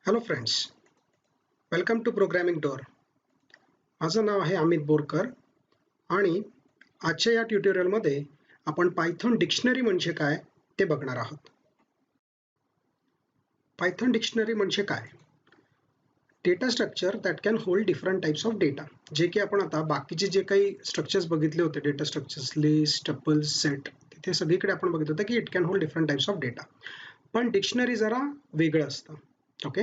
Hello friends, welcome to programming door. माझं नाव आहे अमित बोरकर आणि आजच्या या ट्युटोरियलमध्ये आपण पायथन डिक्शनरी म्हणजे काय ते बघणार आहोत. पायथन डिक्शनरी म्हणजे काय? Data structure that can hold different types of data. जे की आपण आता बाकीचे जे काही स्ट्रक्चर्स बघितले होते, data structures, list, tuple, set, तिथे सगळीकडे आपण बघितलं होतं की it can hold different types of data. पण डिक्शनरी जरा वेगळं असतं. Okay,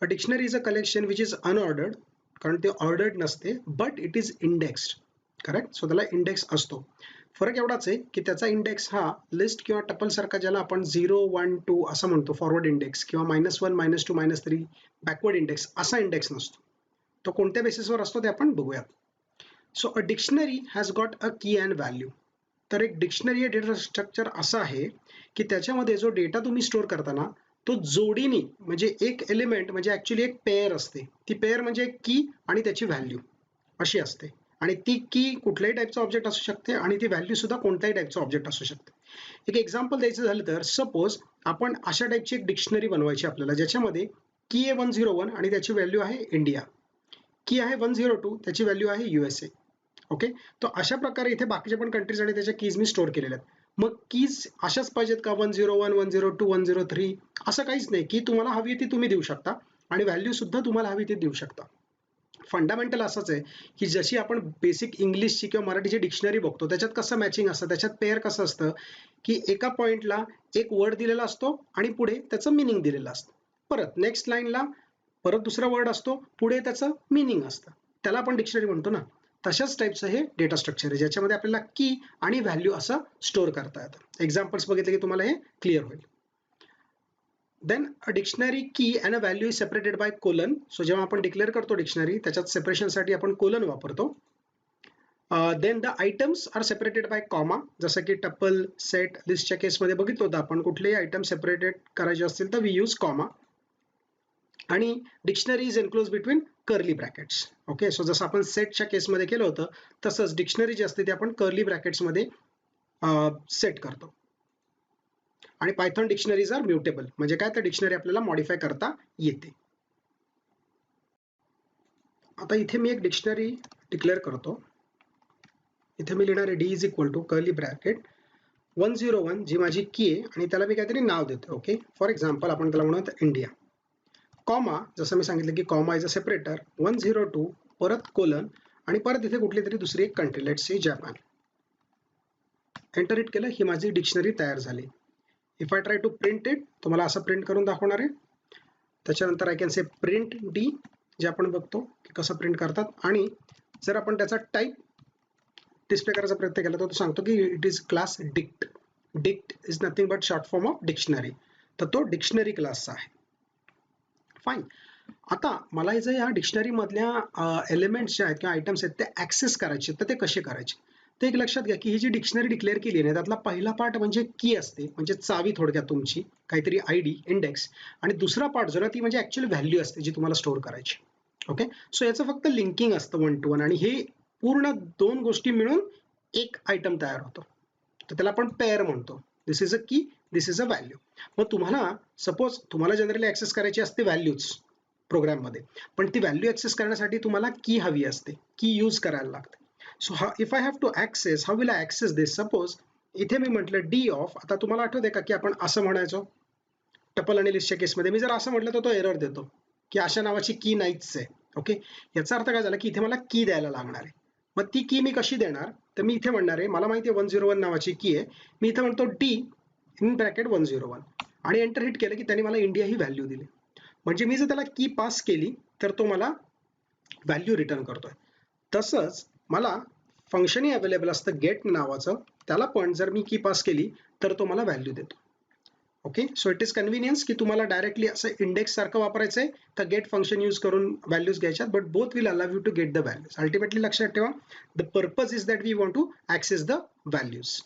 A dictionary is a collection which is unordered, कारण ते ऑर्डर्ड नसते, but it is indexed. Correct. So त्याला इंडेक्स असतो. फरक एवढाच आहे की त्याचा इंडेक्स हा लिस्ट किंवा टपल सारखा, ज्याला आपण 0, 1, 2 असं म्हणतो, फॉरवर्ड इंडेक्स, किंवा -1, -2, -3 बॅकवर्ड इंडेक्स, असा इंडेक्स नसतो. तो कोणत्या बेसिसवर असतो ते आपण बघूयात. So a dictionary has got a की अँड व्हॅल्यू. तर एक डिक्शनरी हे डेटा स्ट्रक्चर असं आहे की त्याच्यामध्ये जो डेटा तुम्ही स्टोअर करताना तो जोडीने, म्हणजे एक एलिमेंट म्हणजे ऍक्च्युली एक पेअर असते. ती पेअर म्हणजे एक की आणि त्याची व्हॅल्यू अशी असते. आणि ती की कुठल्याही टाईपचा ऑब्जेक्ट असू शकते आणि ती व्हॅल्यू सुद्धा कोणत्याही टाईपचा ऑब्जेक्ट असू शकते. एक एक्झाम्पल द्यायचं झालं तर, सपोज आपण अशा टाईपची एक डिक्शनरी बनवायची आपल्याला, ज्याच्यामध्ये की आहे 101 आणि त्याची व्हॅल्यू आहे इंडिया, की आहे 102 त्याची व्हॅल्यू आहे USA. ओके, तर अशा प्रकारे इथे बाकीच्या पण कंट्रीज आणि त्याच्या कीज मी स्टोअर केलेल्या आहेत. मग कीज अशाच पाहिजेत का? 101, 102, 103 असं काहीच नाही. की तुम्हाला हवी ती तुम्ही देऊ शकता आणि व्हॅल्यू सुद्धा तुम्हाला हवी ती देऊ शकता. फंडामेंटल असंच आहे की जशी आपण बेसिक इंग्लिशची किंवा मराठीची डिक्शनरी बघतो, त्याच्यात कसं मॅचिंग असतं, त्याच्यात पेअर कसं असतं की एका पॉइंटला एक वर्ड दिलेला असतो आणि पुढे त्याचं मिनिंग दिलेलं असतं. परत नेक्स्ट लाईनला परत दुसरा वर्ड असतो, पुढे त्याचं मिनिंग असतं. त्याला आपण डिक्शनरी म्हणतो ना. तशाच टाईपचं हे डेटा स्ट्रक्चर आहे, ज्याच्यामध्ये आपल्याला की आणि व्हॅल्यू असं स्टोअर करता येतं. एक्झाम्पल्स बघितले की तुम्हाला हे क्लिअर होईल. देन अ डिक्शनरी की and a value is separated by colon. So जेव्हा आपण डिक्लेअर करतो डिक्शनरी, त्याच्यात सेपरेशनसाठी आपण कोलन वापरतो. Then the items are separated by comma. जसं की टपल, सेट, लिस्टच्या केसमध्ये बघितलं होतं आपण, कुठलेही आयटम सेपरेटेड करायचे असतील तर वी यूज कॉमा. आणि dictionary is enclose between curly brackets. Okay, so जसं आपण सेटच्या केसमध्ये केलं होतं, तसंच डिक्शनरी जी असते ती आपण कर्ली ब्रॅकेट्समध्ये सेट करतो. आणि पायथन डिक्शनरीज आर म्युटेबल, म्हणजे काय, तर डिक्शनरी आपल्याला मॉडिफाय करता येते. आता इथे मी एक डिक्शनरी डिक्लेअर करतो. इथे मी लिहिणार आहे D is equal to curly bracket 101, जी माझी की आहे, आणि त्याला मी काहीतरी नाव देतो. ओके, फॉर एक्झाम्पल आपण त्याला म्हणूया इंडिया, कॉमा, जसं मी सांगितलं की कॉमा इज अ सेपरेटर, 102 परत कोलन आणि परत इथे कुठली तरी दुसरी एक country, let's say Japan. Enter it केलं, ही माझी डिक्शनरी तयार झाली. If I try to print it, तुम्हाला असं प्रिंट करून दाखवणार आहे. त्याच्यानंतर I can say print D, जे आपण बघतो की कसं प्रिंट करतात. आणि जर आपण त्याचा टाईप डिस्प्ले करायचा प्रयत्न केला तर तो सांगतो की it is class dict. Dict is nothing but short form of dictionary. तर तो डिक्शनरी क्लासचा आहे. फाईन. आता मला जर या डिक्शनरी मधल्या एलिमेंट्स जे आहेत किंवा आयटम्स आहेत ते ऍक्सेस करायचे, तर ते कसे करायचे? तर एक लक्षात घ्या की ही जी डिक्शनरी डिक्लेअर केली आहे, त्यातला पहिला पार्ट म्हणजे की असते, म्हणजे चावी थोडक्यात तुमची, काहीतरी आयडी, इंडेक्स. आणि दुसरा पार्ट जो ना, ती म्हणजे ऍक्च्युअली व्हॅल्यू असते जी तुम्हाला स्टोअर करायची. ओके, सो याचं फक्त लिंकिंग असतं 1 to 1, आणि हे पूर्ण दोन गोष्टी मिळून एक आयटम तयार होतो. तर त्याला आपण पेअर म्हणतो. दिस इज अ की, दिस इज अ व्हॅल्यू. मग तुम्हाला सपोज तुम्हाला जनरली ऍक्सेस करायची असते व्हॅल्यूज प्रोग्राममध्ये, पण ती व्हॅल्यू ऍक्सेस करण्यासाठी तुम्हाला की हवी असते, की यूज करायला लागते. So if I have to access, how will I access this? Suppose इथे मी म्हटलं डी ऑफ. आता तुम्हाला आठवते का की आपण असं म्हणायचो टपल आणि लिस्टच्या केसमध्ये? मी जर असं म्हटलं तर तो एरर देतो की अशा नावाची की नाहीच आहे. ओके, याचा अर्थ काय झाला की इथे मला की द्यायला लागणार आहे. मग ती की मी कशी देणार? तर मी इथे म्हणणार आहे, मला माहिती आहे 101 नावाची की आहे, मी इथे म्हणतो डी इन ब्रॅकेट 101 आणि एंटर हिट केलं की त्याने मला इंडिया ही व्हॅल्यू दिली. म्हणजे मी जर त्याला की पास केली तर तो मला व्हॅल्यू रिटर्न करतोय. तसंच मला फंक्शनही अवेलेबल असतं गेट नावाचं, त्याला पण जर मी की पास केली तर तो मला व्हॅल्यू देतो. Okay, so it is convenience की तुम्हाला डायरेक्टली असं इंडेक्स सारखं वापरायचं आहे तर गेट फंक्शन यूज करून व्हॅल्यूज घ्यायच्यात, but both will allow you to get the values. Ultimately लक्षात ठेवा, the purpose is that we want to access the values.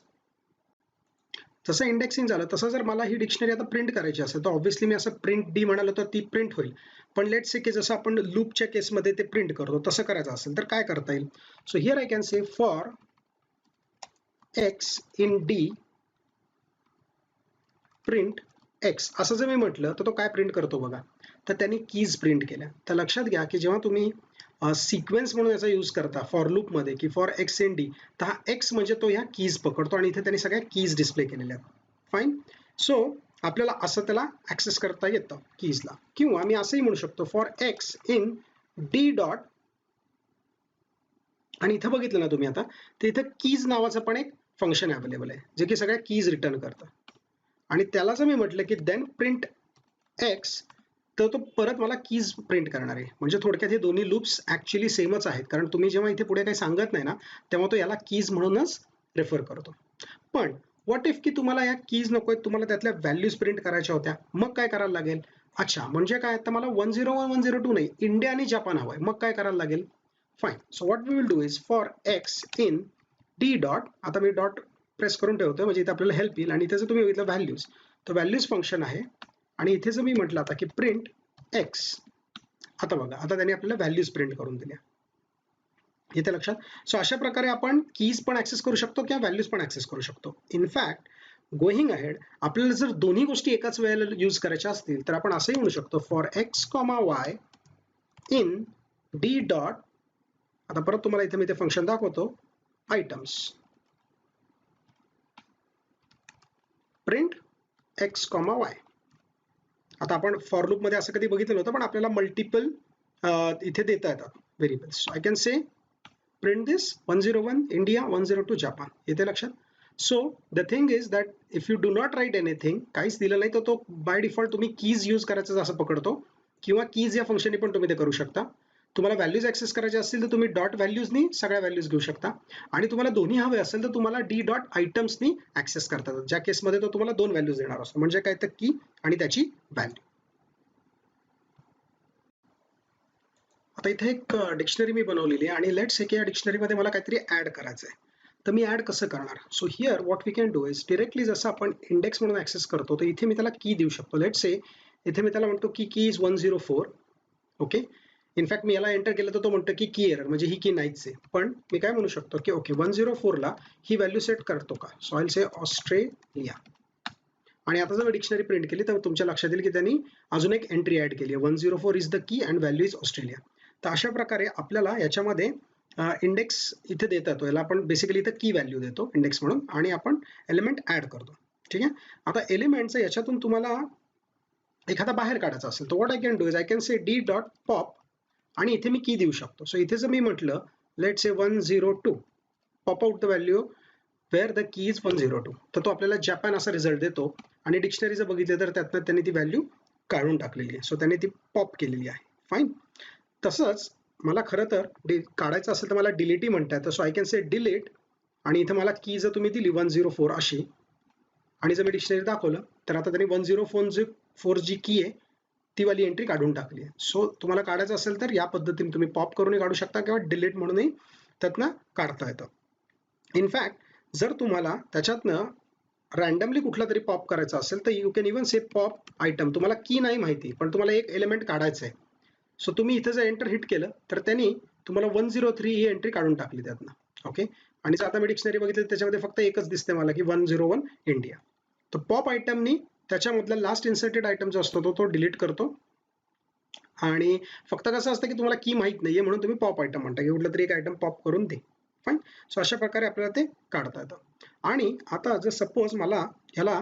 जसं इंडेक्सिंग झालं तसं जर मला ही डिक्शनरी आता प्रिंट करायची असेल तर ऑब्व्हियसली मी असं प्रिंट डी म्हणालो तर ती प्रिंट होईल. पण लेट्स से की जसं आपण लूपच्या केसमध्ये ते प्रिंट करतो तसं करायचं असेल तर काय करता येईल? So here I can say for X in D print x असं जर मी म्हटलं तर तो काय प्रिंट करतो बघा, तर त्याने कीज प्रिंट केल्या. तर लक्षात घ्या की जेव्हा तुम्ही सिक्वेन्स म्हणून याचा यूज करता फॉर लूपमध्ये की फॉर एक्स इन डी, तर हा एक्स म्हणजे तो ह्या कीज पकडतो आणि इथे त्यांनी सगळ्या कीज डिस्प्ले केलेल्या आहेत. फाईन. सो आपल्याला असं त्याला ऍक्सेस करता येतं कीजला. किंवा मी असंही म्हणू शकतो for X in D dot, आणि इथं बघितलं ना तुम्ही आता, तर इथं कीज नावाचं पण एक फंक्शन अवेलेबल आहे जे की सगळ्या कीज रिटर्न करतं. आणि त्याला जर मी म्हटलं की देन प्रिंट एक्स, तर तो परत मला कीज प्रिंट करणार आहे. म्हणजे थोडक्यात हे दोन्ही लूप्स ऍक्च्युली सेमच आहेत, कारण तुम्ही जेव्हा इथे पुढे काही सांगत नाही ना, तेव्हा तो याला कीज म्हणूनच रेफर करतो. पण व्हॉट इफ की तुम्हाला या कीज नको आहेत, तुम्हाला त्यातल्या व्हॅल्यूज प्रिंट करायच्या होत्या, मग काय करायला लागेल? अच्छा, म्हणजे काय, तर मला 101 102 नाही, इंडिया आणि जपान हवंय, मग काय करायला लागेल? Fine. So what we will do is for X in D dot, आता मी डॉट प्रेस करून ठेवतो म्हणजे इथे आपल्याला हेल्प येईल. आणि इथे जर तुम्ही बघितलं व्हॅल्यूज, तर व्हॅल्यूज फंक्शन आहे. आणि इथे जर मी म्हटलं आता की प्रिंट एक्स, आता बघा, आता त्याने आपल्याला व्हॅल्यूज प्रिंट करून दिल्या. इथे लक्षात. सो अशा प्रकारे आपण कीज पण ऍक्सेस करू शकतो किंवा व्हॅल्यूज पण ऍक्सेस करू शकतो. इनफॅक्ट गोईंग अहेड, आपल्याला जर दोन्ही गोष्टी एकाच वेळेला यूज करायच्या असतील तर आपण असंही म्हणू शकतो for x comma y in D dot, आता परत तुम्हाला इथे मी ते फंक्शन दाखवतो, items print x comma y. आता आपण फॉर लूप मध्ये असं कधी बघितलं नव्हतं, पण आपल्याला मल्टिपल इथे देता येतात variables. I can say print this 101 India 102 Japan. येते लक्षात. So the thing is that if you do not write anything, काहीच दिलं नाही, तर तो बाय डिफॉल्ट तुम्ही कीज यूज करायचं असं पकडतो, किंवा कीज या फंक्शनने पण तुम्ही ते करू शकता. तुम्हाला व्हॅल्यूज ऍक्सेस करायचे असतील तर तुम्ही डॉट व्हॅल्यूजनी सगळ्या व्हॅल्यूज घेऊ शकता. आणि तुम्हाला दोन्ही हवे असेल तर तुम्हाला डी डॉट आयटम्सनी ऍक्सेस करता येतात, ज्या केसमध्ये तो तुम्हाला 2 व्हॅल्यूज देणार असतो. म्हणजे काय, तर की आणि त्याची व्हॅल्यू. आता इथे एक डिक्शनरी मी बनवलेली आहे आणि लेट्स से की या डिक्शनरीमध्ये मला काहीतरी ऍड करायचं आहे. तर मी ऍड कसं करणार? So here what we can do is directly जसं आपण इंडेक्स म्हणून ऍक्सेस करतो, तर इथे मी त्याला की देऊ शकतो. लेट्स से इथे मी त्याला म्हणतो की इज 104. ओके. इनफॅक्ट मी याला एंटर केलं तर तो म्हणतो की एरर, म्हणजे ही की नाहीच आहे. पण मी काय म्हणू शकतो की ओके 104 ला ही व्हॅल्यू सेट करतो का? So I will say Australia. आणि आता जर मी डिक्शनरी प्रिंट केली तर तुमच्या लक्षात येईल की त्यांनी अजून एक एंट्री ऍड केली आहे, 104 is the key and value is Australia. तर अशा प्रकारे आपल्याला याच्यामध्ये इंडेक्स इथे देता येतो. याला आपण बेसिकली इथं की व्हॅल्यू देतो इंडेक्स म्हणून, आणि आपण एलिमेंट ऍड करतो. ठीक आहे. आता एलिमेंटचं याच्यातून तुम्हाला एखादा बाहेर काढायचा असेल तर what I can do is I can say D dot pop, आणि इथे मी की देऊ शकतो. सो इथे जर मी म्हटलं let say 102, pop out the value where the key is 102, तर तो आपल्याला जपान असा रिझल्ट देतो. आणि डिक्शनरी जर बघितलं तर त्यातनं त्यांनी ती व्हॅल्यू काढून टाकलेली आहे. सो त्यांनी ती पॉप केलेली आहे. फाईन. तसंच मला खरं तर काढायचं असेल तर मला डिलीटही म्हणता येतं. So I can say delete, आणि इथं मला की जर तुम्ही दिली 104 अशी, आणि जर मी डिक्शनरी दाखवलं तर आता त्यांनी 104 जी की आहे ती वाली एंट्री काढून टाकली आहे. सो तुम्हाला काढायचं असेल तर या पद्धतीने तुम्ही पॉप करूनही काढू शकता किंवा डिलीट म्हणूनही त्यातनं काढता येतं. इनफॅक्ट जर तुम्हाला त्याच्यातनं रॅन्डमली कुठला तरी पॉप करायचा असेल तर you can even say pop item. तुम्हाला की नाही माहिती पण तुम्हाला एक एलिमेंट काढायचं आहे. सो तुम्ही इथं जर एंटर हिट केलं तर त्यांनी तुम्हाला 103 ही एंट्री काढून टाकली त्यातनं. ओके. आणि जर आता मी डिक्शनरी बघितली त्याच्यामध्ये फक्त एकच दिसते मला की 101 इंडिया. तर पॉप आयटमनी त्याच्यामधला लास्ट इन्सर्टेड आयटम जो असतो तो डिलीट करतो. आणि फक्त कसं असतं की तुम्हाला की माहित नाहीये म्हणून तुम्ही पॉप आयटम म्हणता की कुठलं तरी एक आयटम पॉप करून दे. फाईन. सो अशा प्रकारे आपल्याला ते काढता येतं. आणि आता जर सपोज मला ह्याला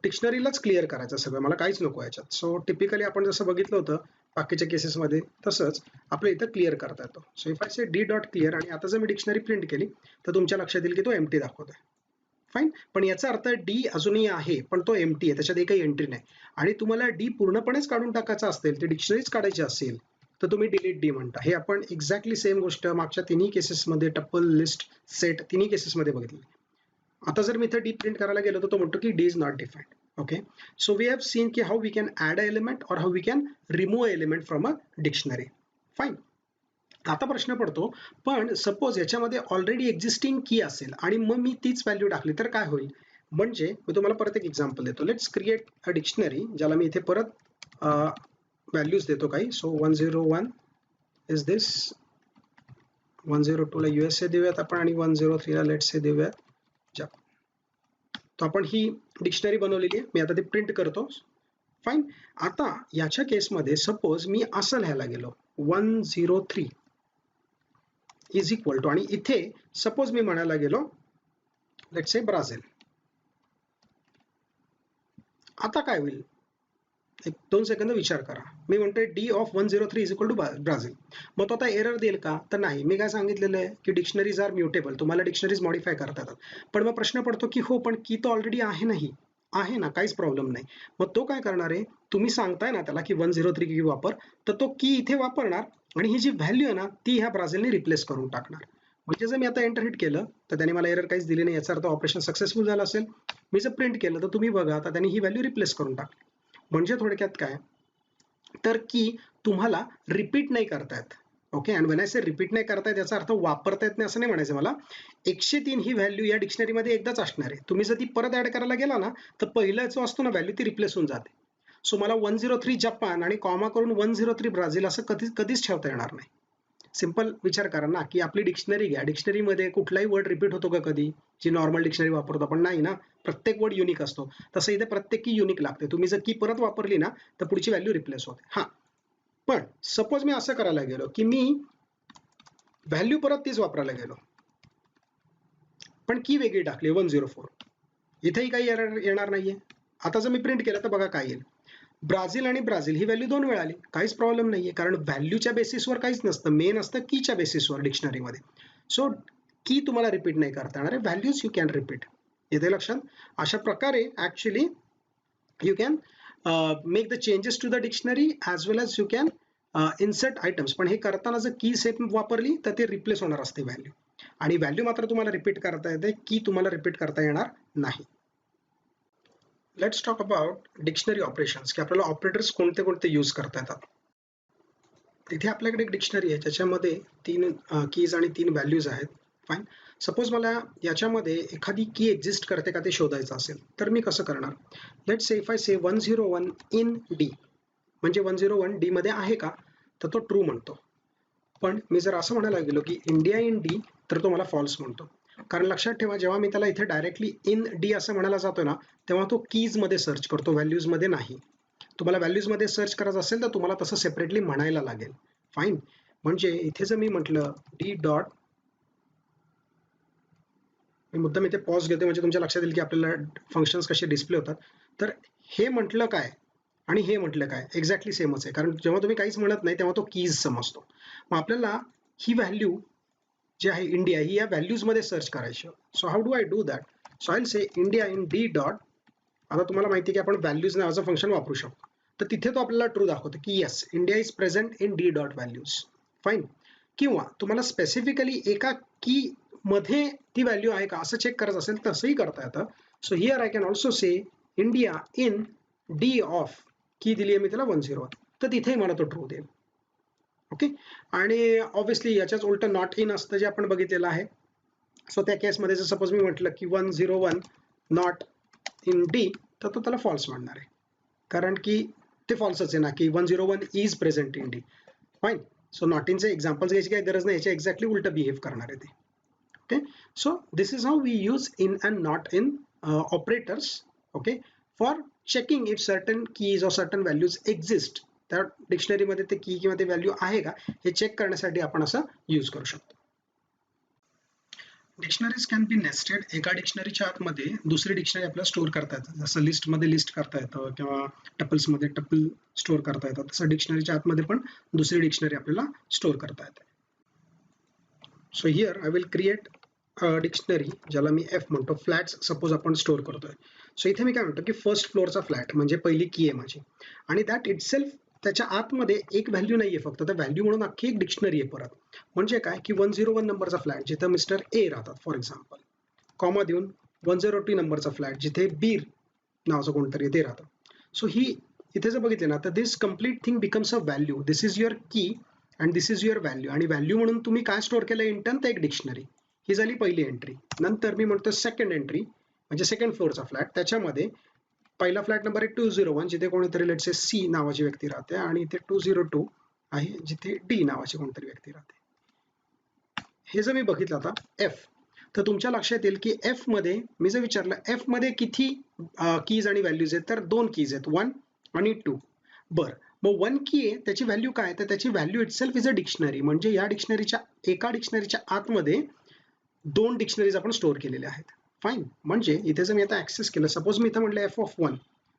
डिक्शनरीलाच क्लिअर करायचं सगळं, मला काहीच नको याच्यात. सो टिपिकली आपण जसं बघितलं होतं बाकीच्या केसेसमध्ये तसंच आपल्या इथं क्लिअर करता येतो. So if I say D dot clear, आणि आता जर मी डिक्शनरी प्रिंट केली तर तुमच्या लक्षात येईल की तो एम्प्टी दाखवत आहे. फाईन. पण याचा अर्थ डी अजूनही आहे पण तो एम्प्टी आहे, त्याच्यात एकही एंट्री नाही. आणि तुम्हाला डी पूर्णपणेच काढून टाकायचं असेल, ते डिक्शनरीच काढायची असेल तर तुम्ही डिलीट डी म्हणता. हे आपण एक्झॅक्टली सेम गोष्ट मागच्या तिन्ही केसेसमध्ये, टप्पल, लिस्ट, सेट, तिन्ही केसेसमध्ये बघितली. आता जर मी इथे डी प्रिंट करायला गेलो तर तो म्हणतो की D is not defined. Okay. So we have seen की how we can add a element और how we can remove a element from a dictionary. Fine. आता प्रश्न पडतो, पण सपोज याच्यामध्ये ऑलरेडी एक्झिस्टिंग की असेल आणि मग मी तीच व्हॅल्यू टाकली तर काय होईल? म्हणजे मी तुम्हाला परत एक एक्झाम्पल देतो. लेट्स क्रिएट अ डिक्शनरी, ज्याला मी इथे परत व्हॅल्यूज देतो काही. सो 101 इज दिस, 102 ला USA देऊयात आपण, आणि 103 ला लेट्स से देऊयात जपान. तर आपण ही डिक्शनरी बनवलेली आहे. मी आता ती प्रिंट करतो. फाईन. आता याच्या केसमध्ये सपोज मी असं लिहायला गेलो 103 इज इक्वल टू, आणि इथे सपोज मी म्हणायला गेलो लेट्स से ब्राझील. आता काय होईल? एक 2 सेकंद विचार करा. मी म्हणतोय D of 103 is equal to Brazil. मग तो आता एरर देईल का? तर नाही. मी काय सांगितलेलं आहे की डिक्शनरीज आर म्युटेबल, तुम्हाला डिक्शनरीज मॉडिफाय करता येतात. पण मग प्रश्न पडतो की हो, पण की तो ऑलरेडी आहे नाही, आहे ना, काहीच प्रॉब्लेम नाही. मग तो काय करणार आहे, तुम्ही सांगताय ना त्याला की 103 की वापर, तर तो की इथे वापरणार आणि ही जी व्हॅल्यू आहे ना ती ह्या ब्राझीलने रिप्लेस करून टाकणार. म्हणजे जर मी आता एंटर हिट केलं तर त्याने मला एरर काहीच दिली नाही, याचा अर्थ ऑपरेशन सक्सेसफुल झालं असेल. मी जर प्रिंट केलं तर तुम्ही बघा आता त्याने ही व्हॅल्यू रिप्लेस करून टाकली. म्हणजे थोडक्यात काय, तर की तुम्हाला रिपीट नाही करतायत. Okay, and when I say repeat नाही करतायत याचा अर्थ वापरता येत नाही असं नाही म्हणायचं मला. 103 ही व्हॅल्यू या डिक्शनरीमध्ये एकदाच असणार आहे. तुम्ही जर ती परत ऍड करायला गेला ना तर पहिलं जो असतो ना व्हॅल्यू ती रिप्लेस होऊन जाते. सो मला 103 जपान आणि कॉमा करून 103 ब्राझील असं कधीच ठेवता येणार नाही. सिंपल विचार करा ना की आपली डिक्शनरी घ्या, डिक्शनरीमध्ये कुठलाही वर्ड रिपीट होतो का कधी, जी नॉर्मल डिक्शनरी वापरतो आपण? नाही ना, प्रत्येक वर्ड युनिक असतो. तसं इथे प्रत्येक की युनिक लागते. तुम्ही जर की परत वापरली ना तर पुढची व्हॅल्यू रिप्लेस होते. हा, पण सपोज मी असं करायला गेलो की मी व्हॅल्यू परत तीच वापरायला गेलो पण की वेगळी टाकली 104, इथेही काही एरर येणार नाहीये. आता जर मी प्रिंट केलं तर बघा काय येईल, ब्राझील आणि ब्राझील ही व्हॅल्यू 2 वेळा आली, काहीच प्रॉब्लेम नाहीये, कारण व्हॅल्यूच्या बेसिसवर काहीच नसतं, मेन असतं कीच्या बेसिसवर डिक्शनरीमध्ये. सो की तुम्हाला रिपीट नाही करता येणार आहे, व्हॅल्यूज यू कॅन रिपीट. येते लक्षात? अशा प्रकारे actually you can make the changes to the dictionary as well as you can insert items. पण हे करताना जर की सेट वापरली तर ते रिप्लेस होणार असते व्हॅल्यू, आणि व्हॅल्यू मात्र तुम्हाला रिपीट करता येते, की तुम्हाला रिपीट करता येणार नाही. Let's talk about dictionary operations, की आपल्याला ऑपरेटर्स कोणते कोणते यूज करता येतात. तिथे आपल्याकडे एक डिक्शनरी आहे ज्याच्यामध्ये 3 कीज आणि 3 व्हॅल्यूज आहेत. फाईन. सपोज मला याच्यामध्ये एखादी की एक्झिस्ट करते का ते शोधायचं असेल तर मी कसं करणार? Let's say if I say 101 in D, म्हणजे 101 डी मध्ये आहे का, तर तो ट्रू म्हणतो. पण मी जर असं म्हणायला गेलो की इंडिया इन डी, तर तो मला फॉल्स म्हणतो. कारण लक्षात ठेवा, जेव्हा मी त्याला इथे डायरेक्टली इन डी असं म्हणायला जातो ना तेव्हा तो कीज मध्ये सर्च करतो, व्हॅल्यूज मध्ये नाही. तुम्हाला व्हॅल्यूज मध्ये सर्च करायचं असेल तर तुम्हाला तसं सेपरेटली म्हणायला लागेल. फाईन. म्हणजे इथे जर मी म्हटलं डी डॉट, मी मुद्दाम इथे पॉज घेते म्हणजे तुमच्या लक्षात येईल की आपल्याला फंक्शन्स कसे डिस्प्ले होतात. तर हे म्हटलं काय आणि हे म्हटलं काय एक्झॅक्टली सेमच आहे, कारण जेव्हा तुम्ही काहीच म्हणत नाही तेव्हा तो कीज समजतो. मग आपल्याला ही व्हॅल्यू जी आहे इंडिया, ही या व्हॅल्यूज मध्ये सर्च करायची. So how do I do that? So I will say India in D dot. आता तुम्हाला माहिती आहे की आपण व्हॅल्यूज नावाचं फंक्शन वापरू शकतो, तर तिथे तो आपल्याला ट्रू दाखवतो की yes India is present in D dot values. Fine. किंवा तुम्हाला स्पेसिफिकली एका की मध्ये ती व्हॅल्यू आहे का असं चेक करायचं असेल तसंही करता येतं. So here I can also say India in D of, की दिली आहे मी त्याला 101, तर तिथेही मला तो ट्रू देईल. ओके. आणि ऑब्व्हियसली याच्याच उलट नॉट इन असतं जे आपण बघितलेलं आहे. सो त्या केसमध्ये जर सपोज मी म्हटलं की 101 नॉट इन डी, तर तो त्याला फॉल्स म्हणणार आहे, कारण की ते फॉल्सच आहे ना, key 101 is present in D. Fine. So not इनचे एक्झाम्पल्स घ्यायची काही गरज नाही, याच्या एक्झॅक्टली उलट बिहेव करणार आहे ते. Okay. So this is how we use in and not in operators. Okay. For checking if certain keys or certain values exist, त्या डिक्शनरीमध्ये ते की किंवा ते व्हॅल्यू आहे का हे चेक करण्यासाठी आपण असं यूज करू शकतो. Dictionaries can be nested. एका डिक्शनरीच्या आतमध्ये दुसरी डिक्शनरी आपल्याला स्टोअर करता येतं, जसं लिस्टमध्ये लिस्ट करता येतं किंवा टपल्समध्ये टपल स्टोअर करता येतात, तसं डिक्शनरीच्या आतमध्ये पण दुसरी डिक्शनरी आपल्याला स्टोअर करता येते. So here I will create dictionary ज्याला मी एफ म्हणतो, फ्लॅट्स सपोज आपण स्टोअर करतोय. सो इथे मी काय म्हणतो की फर्स्ट फ्लोअरचा फ्लॅट म्हणजे पहिली की आहे माझी, आणि दॅट इटसेल्फ त्याच्या आतमध्ये एक व्हॅल्यू नाहीये फक्त, तर व्हॅल्यू म्हणून अख्खी एक डिक्शनरी आहे परत. म्हणजे काय की 101 नंबरचा फ्लॅट जिथं मिस्टर ए राहतात फॉर एक्झाम्पल, कॉमा देऊन 102 नंबरचा फ्लॅट जिथे बीर नावाचं कोणतरी ते राहतं. सो ही इथे जर बघितले ना तर this complete thing becomes a value. This is your key and this is your value, आणि व्हॅल्यू म्हणून तुम्ही काय स्टोअर केलं इंटर्न, तर एक डिक्शनरी. ही झाली पहिली एंट्री. नंतर मी म्हणतो सेकंड एंट्री म्हणजे सेकंड फ्लोअरचा फ्लॅट, त्याच्यामध्ये पहिला फ्लॅट नंबर आहे 201 जिथे कोणीतरी लेट्स से सी नावाची व्यक्ती राहते, आणि इथे 202 आहे जिथे डी नावाची कोणतरी व्यक्ती राहते. हे जर मी बघितलं आता एफ, तर तुमच्या लक्षात येईल की एफ मध्ये मी जर विचारलं एफ मध्ये किती कीज आणि व्हॅल्यूज आहेत, तर 2 कीज आहेत, 1 आणि 2. बरं, मग 1 की आहे त्याची व्हॅल्यू काय, तर त्याची value itself is a dictionary. म्हणजे या डिक्शनरीच्या एका डिक्शनरीच्या आतमध्ये 2 डिक्शनरीज आपण स्टोअर केलेल्या आहेत. फाईन. म्हणजे इथे जर मी आता ऍक्सेस केलं, सपोज मी इथं म्हटलं एफ ऑफ 1,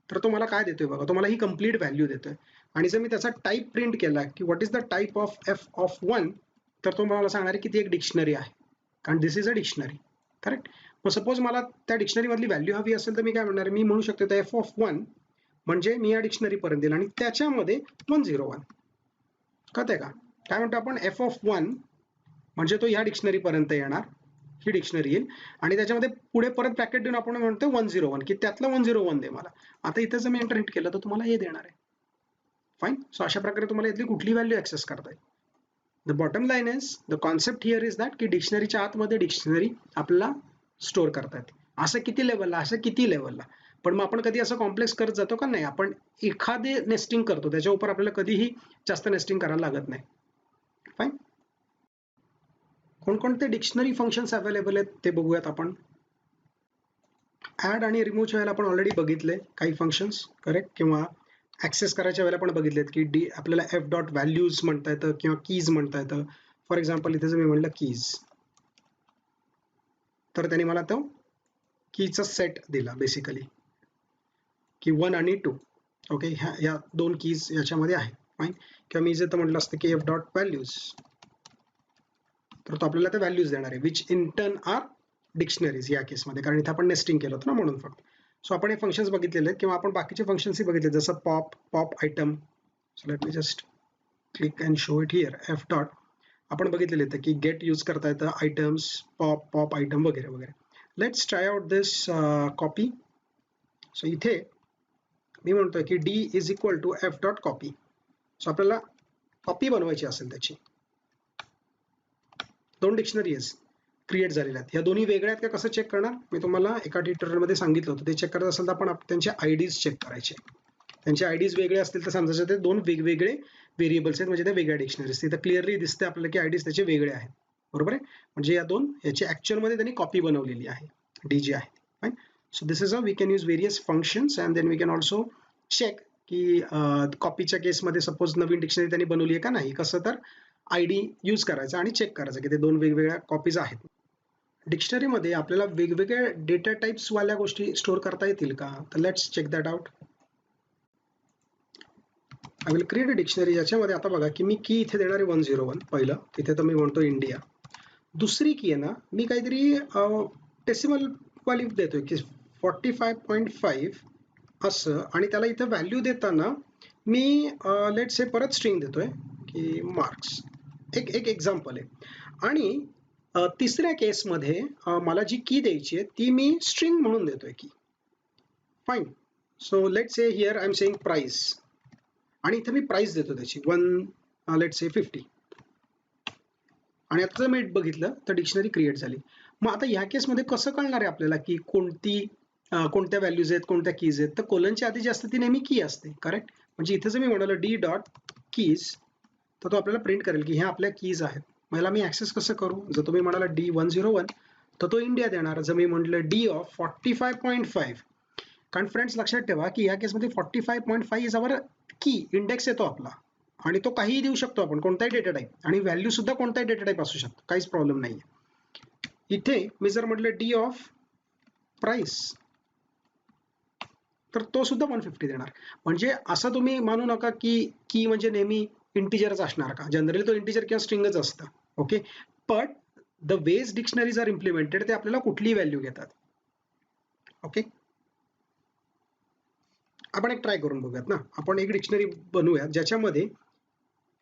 तर तो मला काय देतोय बघा, तो मला ही कंप्लीट व्हॅल्यू देतोय. आणि जर मी त्याचा टाईप प्रिंट केला की what is the type of F of 1, तर तो मला सांगणार आहे की ती एक डिक्शनरी आहे, कारण दिस इज अ डिक्शनरी. करेक्ट. मग सपोज मला त्या डिक्शनरी मधली व्हॅल्यू हवी असेल तर मी काय म्हणणार, मी म्हणू शकतो एफ ऑफ 1 म्हणजे मी या डिक्शनरी पर्यंत येईल आणि त्याच्यामध्ये 101. कळतंय का काय म्हणतो आपण, एफ ऑफ 1 म्हणजे तो ह्या डिक्शनरी पर्यंत येणार, ही डिक्शनरी येईल आणि त्याच्यामध्ये पुढे परत ब्रॅकेट देऊन आपण म्हणतो 101 की त्यातलं 101 दे मला. आता इथं जर मी एंटर हिट केलं तर तुम्हाला हे देणार आहे. फाईन. सो अशा प्रकारे तुम्हाला इथली कुठली व्हॅल्यू ऍक्सेस करता येईल. The bottom line is, the concept here is that की डिक्शनरीच्या आतमध्ये डिक्शनरी आपल्याला स्टोअर करता येते. असं किती लेवलला, असं किती लेवलला. पण मग आपण कधी असं कॉम्प्लेक्स करत जातो का, नाही, आपण एखादे नेस्टिंग करतो त्याच्या आपल्याला कधीही जास्त नेस्टिंग करायला लागत नाही. फाईन. कोणकोणते डिक्शनरी फंक्शन्स अवेलेबल आहेत ते बघूयात आपण. ऍड आणि रिमूव्हच्या वेळेला आपण ऑलरेडी बघितले काही फंक्शन्स, करेक्ट, किंवा ऍक्सेस करायच्या वेळेला पण बघितलेत की आपल्याला एफ डॉट व्हॅल्यूज म्हणता येतं किंवा कीज म्हणता येतं. फॉर एक्झाम्पल इथे जर मी म्हणलं कीज, तर त्यांनी मला तो कीचा सेट दिला बेसिकली की 1 आणि 2. ओके, ह्या 2 कीज याच्यामध्ये आहे. फाईन. किंवा मी जर म्हटलं असतं की एफ डॉट व्हॅल्यूज, तर तो आपल्याला त्या व्हॅल्यूज देणार आहे which in turn are dictionaries या केसमध्ये, कारण इथे आपण नेस्टिंग केलं होतं ना म्हणून फक्त. सो आपण हे फंक्शन्स बघितलेले आहेत किंवा आपण बाकीचे फंक्शन्सही बघितले जसं pop item. So let me just click and show it here. F dot आपण बघितलेले आहेत की गेट यूज करता येतं, आयटम्स, पॉप आयटम वगैरे वगैरे. Let's try out this copy. So इथे मी म्हणतोय की D is equal to F dot copy. So आपल्याला कॉपी बनवायची असेल त्याची, 2 डिक्शनरीज क्रिएट झालेल्या आहेत. ह्या दोन्ही वेगळ्या आहेत का कसं चेक करणार, मी तुम्हाला एका ट्युटोरियलमध्ये सांगितलं होतं. ते चेक करत असेल तर आपण त्यांचे आयडीज चेक करायचे. त्यांचे आयडीज वेगळे असतील तर समजायचं ते 2 वेगवेगळे व्हेरिएबल्स आहेत, म्हणजे ते वेगळ्या डिक्शनरीज. तिथं क्लिअरली दिसते आपल्याला की आयडीज त्याचे वेगळे आहेत. बरोबर आहे. म्हणजे या 2 याची ऍक्च्युअलमध्ये त्यांनी कॉपी बनवलेली आहे, डी जी आहे. Fine. So this is uh we can use various functions and then we can also check की कॉपीच्या केसमध्ये सपोज नवीन डिक्शनरी त्यांनी बनवली आहे का नाही. कसं तर आयडी यूज करायचा आणि चेक करायचं की ते 2 वेगवेगळ्या कॉपीज आहेत. डिक्शनरीमध्ये आपल्याला वेगवेगळ्या डेटा टाइप्स वाल्या गोष्टी स्टोअर करता येतील का, तर let's check that out. I will create a dictionary ज्याच्यामध्ये आता बघा की मी की इथे देणार आहे 101 पहिलं, तिथे तर मी म्हणतो इंडिया. दुसरी की आहे ना, मी काहीतरी डेसिमल वाली देतोय की 45.5 असं, आणि त्याला इथं व्हॅल्यू देताना मी लेट्स से परत स्ट्रिंग देतोय की मार्क्स. एक एक्झाम्पल आहे. आणि तिसऱ्या केसमध्ये मला जी की द्यायची आहे ती मी स्ट्रिंग म्हणून देतोय की. Fine. So let's say here I am saying price, आणि इथे मी प्राइस देतो त्याची 1 लेट्स से 50. आणि आता जर मी बघितलं तर डिक्शनरी क्रिएट झाली. मग आता ह्या केसमध्ये कसं कळणार आहे आपल्याला की कोणत्या व्हॅल्यूज आहेत, कोणत्या कीज आहेत, तर कोलनच्या आधी जी असते ती नेहमी की असते. करेक्ट. म्हणजे इथे जर मी म्हणालो डी डॉट कीज, तर तो आपल्याला प्रिंट करेल की ह्या आपल्या कीज आहेत. मला मी ऍक्सेस कसं करू, जर तुम्ही म्हणाला D101 तर तो इंडिया देणार. जर मी म्हटलं डी ऑफ 45.5, कारण फ्रेंड्स लक्षात ठेवा की या केसमध्ये 45.5 इज अवर की इंडेक्स येतो आपला, आणि तो काहीही देऊ शकतो आपण, कोणताही डेटा टाईप, आणि व्हॅल्यू सुद्धा कोणताही डेटा टाईप असू शकतो, काहीच प्रॉब्लेम नाही. इथे मी जर म्हटलं डी ऑफ प्राइस, तर तो सुद्धा 150 देणार. म्हणजे असं तुम्ही मानू नका की म्हणजे नेहमी इंटिजरच असणार का, जनरली तो इंटिजर किंवा स्ट्रिंगच असतं. Okay. But the ways dictionaries are implemented ते आपल्याला कुठलीही व्हॅल्यू घेतात. ओके. आपण एक ट्राय करून बघूयात ना. आपण एक डिक्शनरी बनवूयात ज्याच्यामध्ये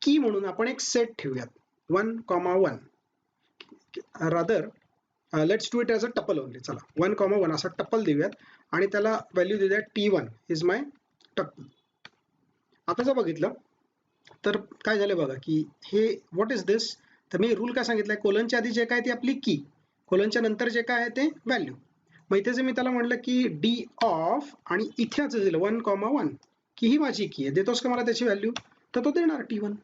की म्हणून आपण एक सेट ठेवूयात 1,1. Rather let's do it as a tuple only. चला 1,1 असा टपल देऊयात आणि त्याला व्हॅल्यू देऊयात T1 इज माय टपल. आता जर बघितलं तर काय झालं बघा की हे व्हॉट इज दिस, तर मी रूल काय सांगितलंय, कोलनच्या आधी जे काय ते आपली की, कोलनच्या नंतर जे काय आहे ते व्हॅल्यू. मग इथे जे मी त्याला म्हटलं की डी ऑफ, आणि इथे असं दिलं 1,1 की ही माझी की आहे, देतोस का मला त्याची व्हॅल्यू, तर तो देणार T1.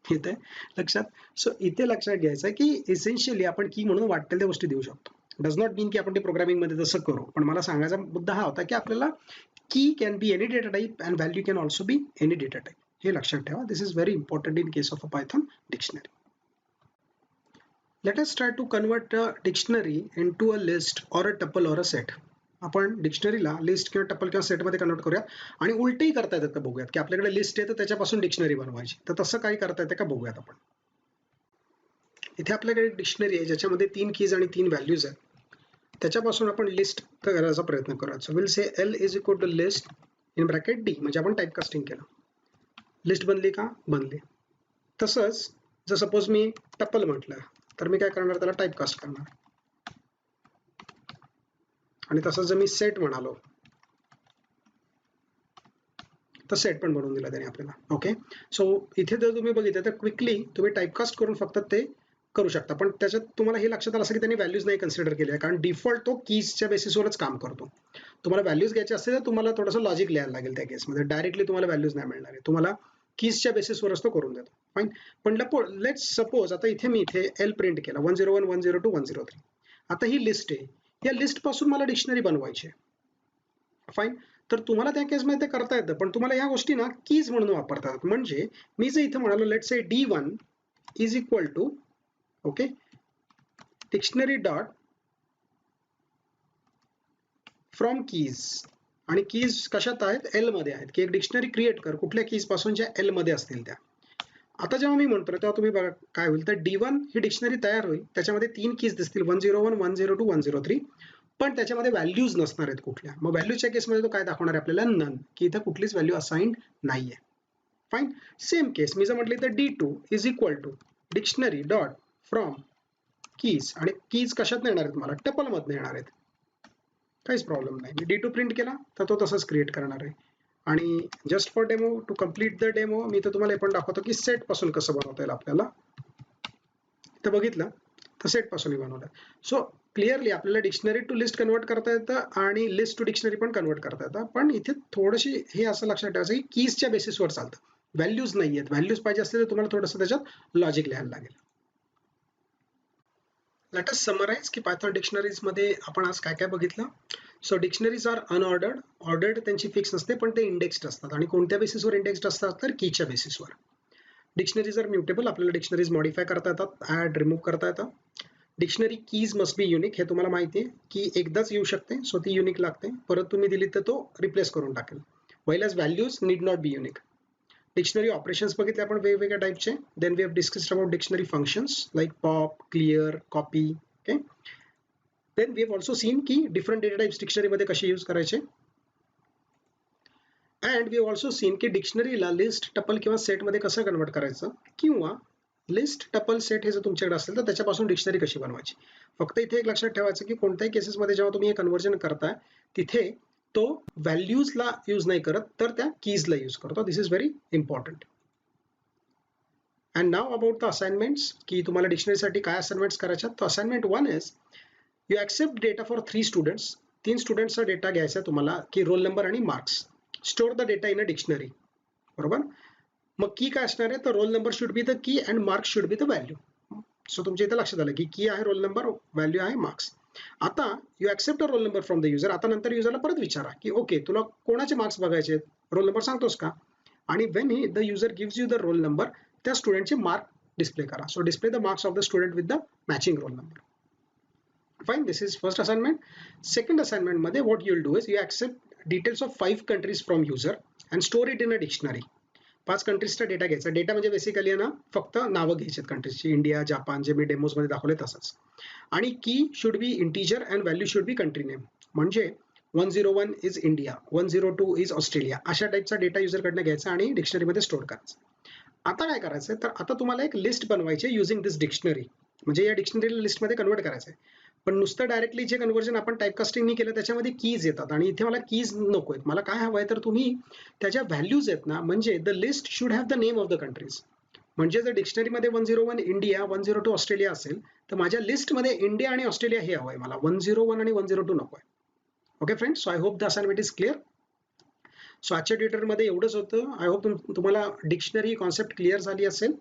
येत आहे लक्षात. सो इथे लक्षात घ्यायचं आहे की इसेन्शियली आपण की म्हणून वाटेल त्या गोष्टी देऊ शकतो. डज नॉट मीन की आपण ते प्रोग्रामिंगमध्ये तसं करू, पण मला सांगायचा मुद्दा हा होता की आपल्याला key can be any data type and value can also be any data type, हे लक्षात ठेवा. This is very important in case of a Python dictionary. Let us try to convert a dictionary into a list or a tuple और a set. आपण डिक्शनरीला list किंवा tuple किंवा सेटमध्ये convert करूया आणि उलटही करता येतात का बघूयात, की आपल्याकडे लिस्ट आहे तर त्याच्यापासून डिक्शनरी बनवायची, तर तसं काही करता येते का बघूयात आपण. इथे आपल्याकडे डिक्शनरी आहे ज्याच्यामध्ये 3 कीज आणि 3 व्हॅल्यूज आहेत. त्याच्यापासून आपण लिस्ट करायचा प्रयत्न करूया. So will say L is equal to list in bracket D, म्हणजे आपण टाईपकास्टिंग केलं. लिस्ट बनली का? बनली. तसंच जर सपोज मी टपल म्हटलं तर मी काय करणार, त्याला टाईपकास्ट करणार. आणि तसंच जर मी सेट म्हणालो तर सेट पण बनवून दिला त्याने आपल्याला. ओके, सो इथे जर तुम्ही बघितलं तर क्विकली तुम्ही टाईपकास्ट करून फक्त ते करू शकता, पण त्याच्यात तुम्हाला हे लक्षात आलं असं की त्यांनी व्हॅल्यूज नाही कन्सिडर केल्या, कारण डिफॉल्ट तो कीजच्या बेसिसवरच काम करतो. तुम्हाला व्हॅल्यूज घ्यायचे असतील तर तुम्हाला थोडंसं लॉजिक लिहायला लागेल त्या केसमध्ये. डायरेक्टली तुम्हाला व्हॅल्यूज नाही मिळणार आहे, तुम्हाला कीजच्या बेसिसवरच तो करून देतो. फाईन. पण लेट्स सपोज आता इथे मी इथे एल प्रिंट केला 101 102 103. आता ही लिस्ट आहे, या लिस्ट पासून मला डिक्शनरी बनवायची आहे. फाईन. तर तुम्हाला त्या केसमध्ये ते करता येतं, पण तुम्हाला या गोष्टी ना कीज म्हणून वापरतात. म्हणजे मी जर इथे म्हणालो let's say D1 is equal to okay dictionary dot from keys, आणि कीज कशात आहेत? एल मध्ये आहेत, की एक डिक्शनरी क्रिएट कर कुठल्या कीज पासून ज्या एल मध्ये असतील त्या. आता जेव्हा मी म्हणतो तेव्हा तुम्ही बघा काय होईल, तर D1 ही डिक्शनरी तयार होईल, त्याच्यामध्ये 3 कीज दिसतील 101 102 103, पण त्याच्यामध्ये व्हॅल्यूज नसणार आहेत कुठल्या. मग व्हॅल्यूच्या केसमध्ये तो काय दाखवणार आहे आपल्याला? नन, की इथं कुठलीच व्हॅल्यू असाइन्ड नाहीये. फाईन. सेम केस मी जर म्हटले तर D2 is equal to dictionary dot from keys, आणि कीज कशात येणार आहेत? मला टपल मधून येणार आहेत. काहीच प्रॉब्लेम नाही. मी D2 प्रिंट केला तर तो तसंच क्रिएट करणार आहे. आणि just for demo, to complete the demo, मी तर तुम्हाला हे पण दाखवतो की सेट पासून कसं बनवता येईल आपल्याला. तर बघितलं तर सेट पासूनही बनवलं. सो क्लिअरली आपल्याला डिक्शनरी टू लिस्ट कन्वर्ट करता येतं आणि लिस्ट टू डिक्शनरी पण कन्वर्ट करता येतं, पण इथे थोडीशी हे असं लक्षात ठेवायचं की कीजच्या बेसिसवर चालतं, व्हॅल्यूज नाही आहेत. व्हॅल्यूज पाहिजे असले तर तुम्हाला थोडंसं त्याच्यात लॉजिक लिहायला लागेल. लेट अस समराइज की पायथॉन डिक्शनरीज मध्ये आपण आज काय काय बघितलं. So dictionaries are unordered. Ordered त्यांची फिक्स नसते, पण ते इंडेक्स्ड असतात. आणि कोणत्या बेसिसवर इंडेक्स्ड असतात? तर कीच्या बेसिसवर. Dictionaries are mutable. आपल्याला डिक्शनरीज मॉडिफाय करता येतात, ऍड रिमूव्ह करता येतं. Dictionary keys must be unique, हे तुम्हाला माहिती आहे की एकदाच येऊ शकते, सो ती युनिक लागते. परत तुम्ही दिली तर तो रिप्लेस करून टाकेल. While as values need not be unique. Dictionary operations बघितले आपण वेगवेगळ्या टाईपचे. Then we have discussed about dictionary functions like pop, clear, copy. Okay. Then we have also seen की डिफरंट डेटा टाइप्स डिक्शनरीमध्ये कसे यूज करायचे. And we have also seen की डिक्शनरीला लिस्ट, टपल किंवा सेटमध्ये कसं कन्वर्ट करायचं, किंवा लिस्ट, टपल, सेट हे जर तुमच्याकडे असेल तर त्याच्यापासून डिक्शनरी कशी बनवायची. फक्त इथे एक लक्षात ठेवायचं की कोणत्याही केसेसमध्ये जेव्हा तुम्ही हे कन्वर्जन करताय तिथे तो व्हॅल्यूजला यूज नाही करत, तर त्या कीजला यूज करतो. This is very important. And now about the assignments, की तुम्हाला डिक्शनरीसाठी काय असाइनमेंट्स करायच्या. तर assignment 1 is you accept data for 3 students. 3 स्टुडंट्सचा डेटा घ्यायचा तुम्हाला, की रोल नंबर आणि marks. Store the data in a dictionary. बरोबर. मग की काय असणार आहे, तर roll number should be the key and marks should be the value. So तुमच्या इथे लक्षात आलं की की आहे रोल नंबर, व्हॅल्यू आहे मार्क्स. आता you accept a roll number from the user. आता नंतर युजरला परत विचारा की ओके तुला कोणाचे मार्क्स बघायचे आहेत, रोल नंबर सांगतोस का. आणि Wien the user gives you the roll number, त्या स्टुडंटचे मार्क डिस्प्ले करा. So display the marks of the student with the matching roll number. Fine, this is first assignment. Second assignment मध्ये what you will do is you accept details of 5 countries from user and store it in a dictionary. 5 कंट्रीजचा data घ्यायचा. Data म्हणजे basically ना फक्त नावं घ्यायची कंट्रीजची, India, Japan, जे मी demos मध्ये दाखवले तसंच. आणि की should be integer and value should be country name. म्हणजे 101 इज इंडिया, 102 इज ऑस्ट्रेलिया, अशा टाईपचा डेटा युजरकडनं घ्यायचा आणि डिक्शनरीमध्ये स्टोअर करायचा. आता काय करायचं, तर आता तुम्हाला एक लिस्ट बनवायची युझिंग दिस डिक्शनरी. म्हणजे या डिक्शनरीला लिस्टमध्ये कन्वर्ट करायचं आहे. पण नुसतं डायरेक्टली जे कन्वर्जन आपण टाईपकास्टिंगनी केलं त्याच्यामध्ये कीज येतात, आणि इथे मला कीज नको आहेत. मला काय हवं आहे, तर तुम्ही त्याच्या व्हॅल्यूज आहेत ना, म्हणजे the list should have the name of the countries. म्हणजे जर डिक्शनरीमध्ये 101 इंडिया, 102 ऑस्ट्रेलिया असेल, तर माझ्या लिस्टमध्ये इंडिया आणि ऑस्ट्रेलिया हे हवं आहे मला, 101 आणि 102 नको आहे. Okay friends, so I hope the assignment is clear. So आजच्या ट्युटरमध्ये एवढंच होतं. आय होप तुम्हाला डिक्शनरी कॉन्सेप्ट क्लिअर झाली असेल.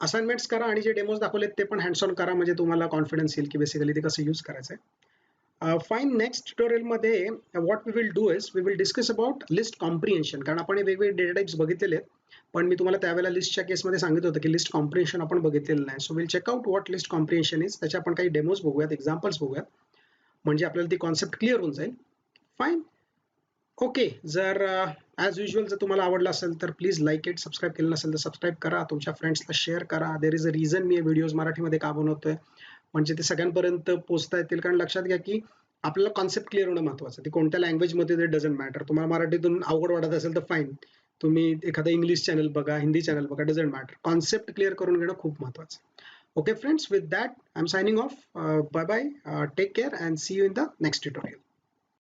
असाइनमेंट्स करा आणि जे डेमोज दाखवलेत ते पण हँड्स ऑन करा, म्हणजे तुम्हाला कॉन्फिडन्स येईल की बेसिकली ते कसं यूज करायचं आहे. फाईन. नेक्स्ट ट्युटोरियलमध्ये what we will do is we will discuss about list comprehension, कारण आपण हे वेगवेगळे डेटा टाइप्स बघितलेले आहेत, पण मी तुम्हाला त्यावेळेला लिस्टच्या केसमध्ये सांगितलं होतं की लिस्ट कॉम्प्रिहेन्शन आपण बघितलेलं नाही. So will check out what list comprehension is. त्याचे आपण काही डेमोज बघूयात, एक्झाम्पल्स बघूयात, म्हणजे आपल्याला ती कॉन्सेप्ट क्लिअर होऊन जाईल. फाईन. ओके. जर ॲज युजल जर तुम्हाला आवडलं असेल तर प्लीज लाईक इट. सबस्क्राईब केलं नसेल तर सबस्क्राईब करा, तुमच्या फ्रेंड्सला शेअर करा. There is a reason me videos मराठीमध्ये का बनवतोय, म्हणजे ते सगळ्यांपर्यंत पोहोचता येतील. कारण लक्षात घ्या की आपल्याला कॉन्सेप्ट क्लिअर होणं महत्त्वाचं. ती कोणत्या लँग्वेजमध्ये ते डझंट मॅटर. तुम्हाला मराठीतून अवघड वाटत असेल तर फाईन, तुम्ही एखादा इंग्लिश चॅनल बघा, हिंदी चॅनल बघा, डझंट मॅटर. कॉन्सेप्ट क्लिअर करून घेणं खूप महत्त्वाचं. Okay friends, with that I am signing off. Bye bye. Take care and see you in the next tutorial.